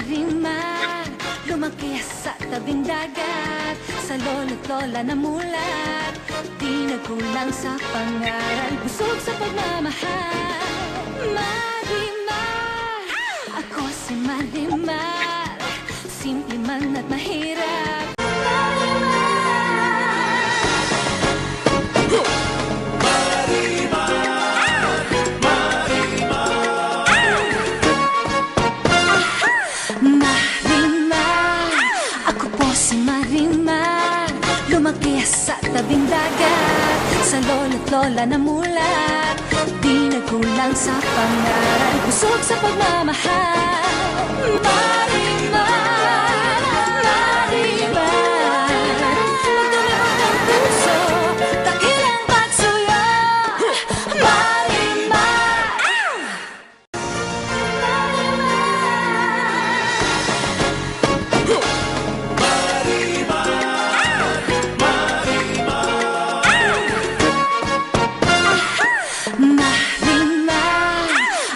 Marimar, lumaki sa tabing dagat, sa lolo't lola na mulat. Di nagkulang sa pangaral, busog sa pagmamahal. Marimar, ako si Marimar, simple man at mahirap. Marimar, ako po si Marimar, lumaki sa tabing dagat, sa lolo't lola na mulat. Di nagkulang sa pangaral, busog sa pagmamahal. Marimar, Marimar, magdulog ang puso, dakilang pagsuyo. Marimar, Marimar,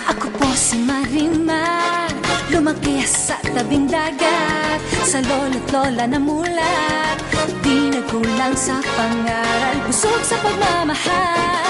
ako po si Marimar, lumaki sa tabing dagat, sa lolo't lola na mulat. Di nagkulang sa pangaral, busog sa pagmamahal.